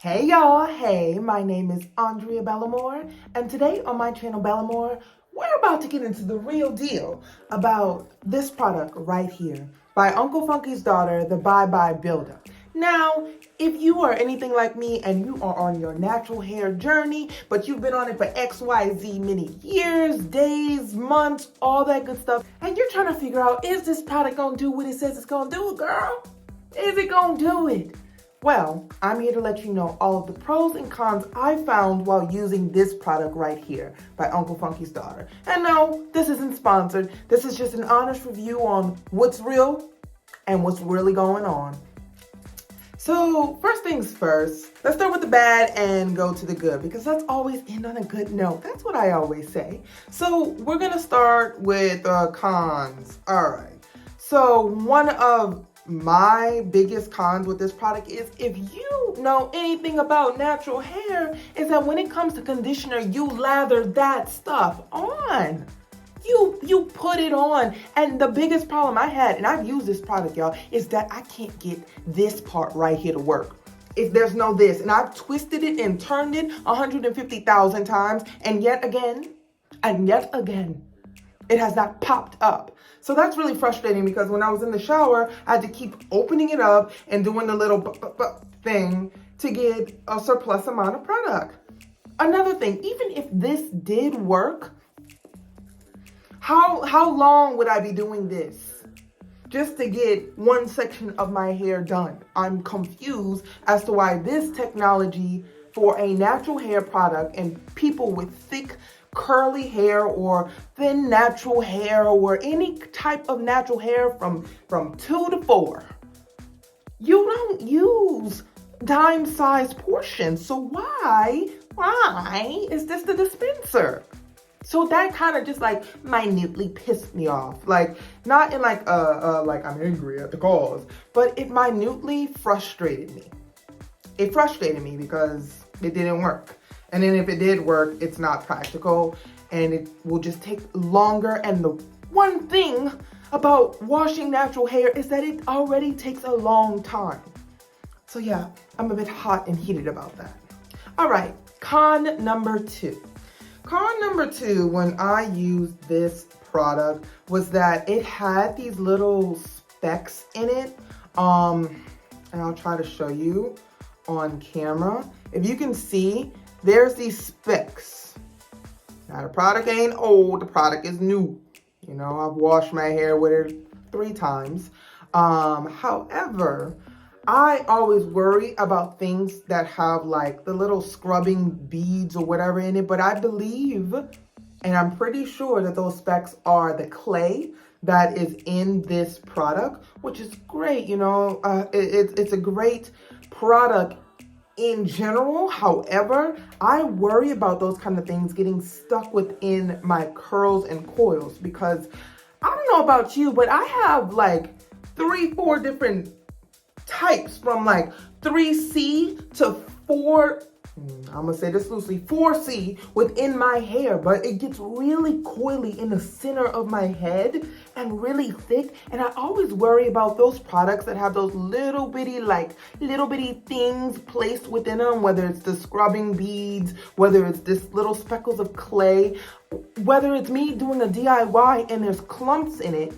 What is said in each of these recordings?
Hey y'all, hey, my name is Andrea Bellamore, and today on my channel Bellamore, we're about to get into the real deal about this product right here by Uncle Funky's daughter, the Bye Bye Builder. Now, if you are anything like me and you are on your natural hair journey, but you've been on it for XYZ many years, days, months, all that good stuff, and you're trying to figure out, is this product gonna do what it says it's gonna do, girl? Is it gonna do it? Well, I'm here to let you know all of the pros and cons I found while using this product right here by Uncle Funky's daughter. And no, this isn't sponsored. This is just an honest review on what's real and what's really going on. So first things first, let's start with the bad and go to the good because let's always end on a good note. That's what I always say. So we're gonna start with cons. All right. So one of my biggest cons with this product is, if you know anything about natural hair, is that when it comes to conditioner, you lather that stuff on. You put it on. And the biggest problem I had, and I've used this product, y'all, is that I can't get this part right here to work. If there's no this, and I've twisted it and turned it 150,000 times, and yet again, it has not popped up. So that's really frustrating because when I was in the shower, I had to keep opening it up and doing the little thing to get a surplus amount of product. Another thing, even if this did work, how long would I be doing this just to get one section of my hair done? I'm confused as to why this technology for a natural hair product and people with thick curly hair or thin natural hair or any type of natural hair from 2 to 4, you don't use dime-sized portions. So why is this the dispenser? So that kind of just like minutely pissed me off. Like, not in like I'm angry at the cause, but it minutely frustrated me. It frustrated me because it didn't work. And then if it did work, it's not practical and it will just take longer. And the one thing about washing natural hair is that it already takes a long time. So yeah, I'm a bit hot and heated about that. All right, con number 2. Con number 2 when I used this product was that it had these little specks in it. And I'll try to show you on camera. If you can see, there's these specks. Now the product ain't old, the product is new. You know, I've washed my hair with it 3 times. However, I always worry about things that have like the little scrubbing beads or whatever in it, but I believe, and I'm pretty sure that those specks are the clay that is in this product, which is great. You know, it's a great product in general. However, I worry about those kind of things getting stuck within my curls and coils because I don't know about you, but I have like 3-4 different types from like 3C to 4, I'm gonna say this loosely, 4C within my hair, but it gets really coily in the center of my head and really thick. And I always worry about those products that have those little bitty things placed within them, whether it's the scrubbing beads, whether it's this little speckles of clay, whether it's me doing a DIY and there's clumps in it.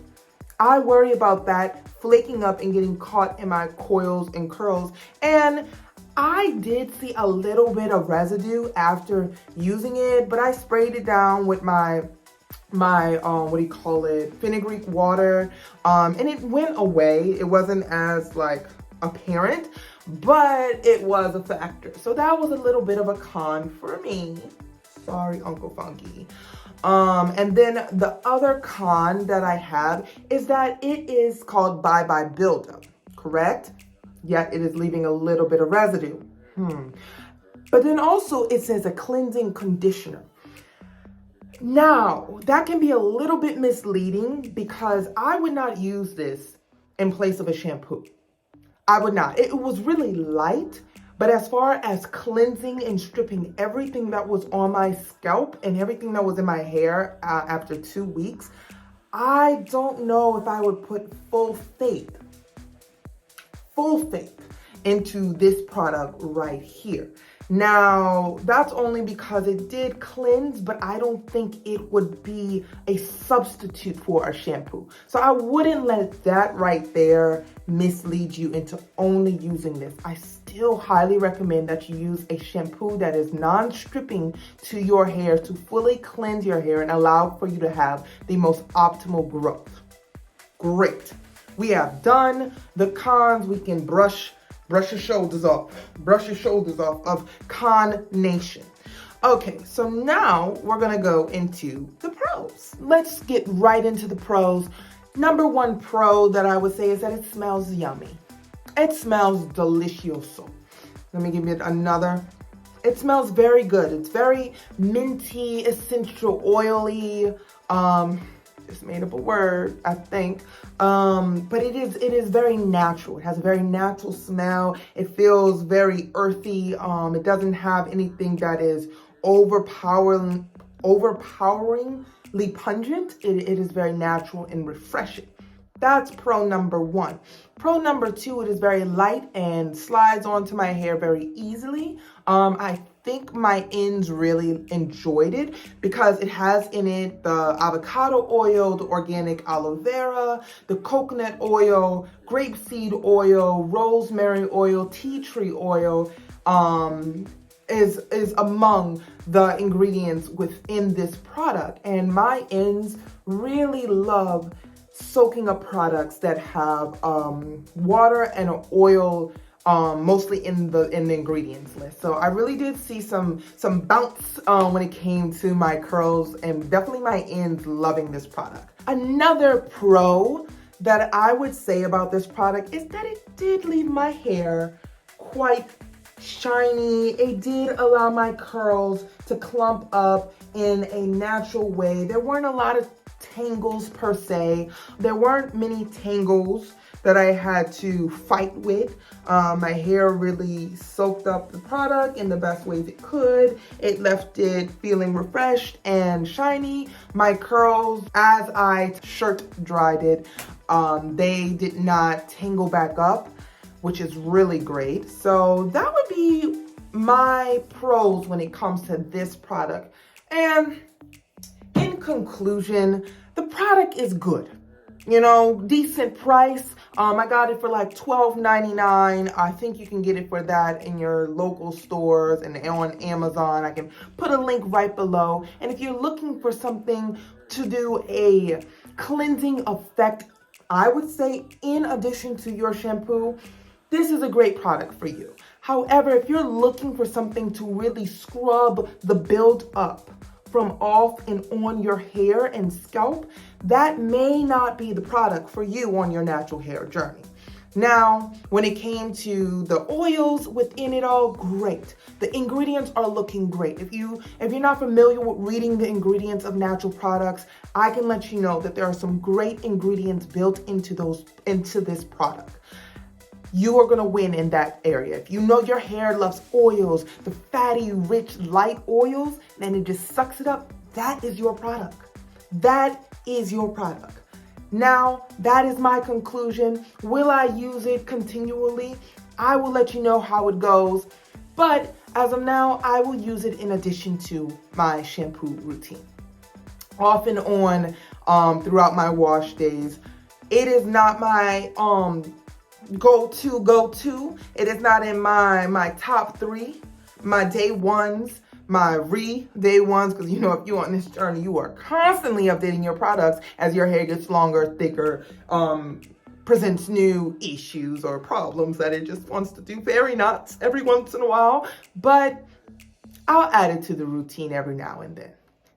I worry about that flaking up and getting caught in my coils and curls. And I did see a little bit of residue after using it, but I sprayed it down with my fenugreek water, and it went away. It wasn't as like apparent, but it was a factor. So that was a little bit of a con for me. Sorry, Uncle Funky. And then the other con that I have is that it is called Bye Bye Buildup, correct? Yet it is leaving a little bit of residue. But then also it says a cleansing conditioner. Now, that can be a little bit misleading because I would not use this in place of a shampoo. I would not. It was really light, but as far as cleansing and stripping everything that was on my scalp and everything that was in my hair after 2 weeks, I don't know if I would put full faith into this product right here. Now, that's only because it did cleanse, but I don't think it would be a substitute for a shampoo. So I wouldn't let that right there mislead you into only using this. I still highly recommend that you use a shampoo that is non-stripping to your hair to fully cleanse your hair and allow for you to have the most optimal growth. Great. We have done the cons. We can brush your shoulders off of Con Nation. Okay, so now we're gonna go into the pros. Let's get right into the pros. Number one pro that I would say is that it smells yummy. It smells delicioso. Let me give you another. It smells very good. It's very minty, essential, oily. Just made up a word, I think. But it is very natural. It has a very natural smell. It feels very earthy. It doesn't have anything that is overpoweringly pungent. It is very natural and refreshing. That's pro number one. Pro number two, it is very light and slides onto my hair very easily. I think my ends really enjoyed it because it has in it the avocado oil, the organic aloe vera, the coconut oil, grapeseed oil, rosemary oil, tea tree oil, is among the ingredients within this product. And my ends really love soaking up products that have water and oil mostly in the ingredients list. So I really did see some bounce when it came to my curls, and definitely my ends loving this product. Another pro that I would say about this product is that it did leave my hair quite shiny. It did allow my curls to clump up in a natural way. There weren't a lot of tangles per se. There weren't many tangles that I had to fight with. My hair really soaked up the product in the best ways it could. It left it feeling refreshed and shiny. My curls, as I shirt dried it, they did not tangle back up, which is really great. So that would be my pros when it comes to this product. And in conclusion, the product is good. You know, decent price. I got it for like $12.99. I think you can get it for that in your local stores and on Amazon. I can put a link right below. And if you're looking for something to do a cleansing effect, I would say in addition to your shampoo, this is a great product for you. However, if you're looking for something to really scrub the build up from off and on your hair and scalp, that may not be the product for you on your natural hair journey. Now, when it came to the oils within it all, great. The ingredients are looking great. If you're not familiar with reading the ingredients of natural products, I can let you know that there are some great ingredients built into this product. You are gonna win in that area. If you know your hair loves oils, the fatty, rich, light oils, and it just sucks it up, that is your product. That is your product. Now, that is my conclusion. Will I use it continually? I will let you know how it goes. But as of now, I will use it in addition to my shampoo routine. Off and on throughout my wash days. It is not my go-to. It is not in my top 3, my day ones, my day ones, because you know, if you're on this journey, you are constantly updating your products as your hair gets longer, thicker, presents new issues or problems that it just wants to do fairy knots every once in a while. But I'll add it to the routine every now and then.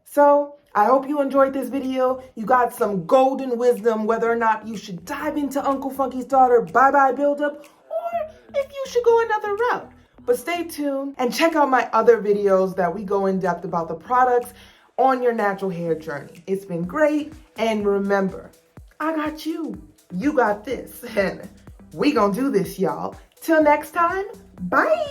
So I hope you enjoyed this video. You got some golden wisdom whether or not you should dive into Uncle Funky's Daughter Bye-Bye Buildup, or if you should go another route. But stay tuned and check out my other videos that we go in depth about the products on your natural hair journey. It's been great. And remember, I got you. You got this. And we gonna do this, y'all. Till next time, bye.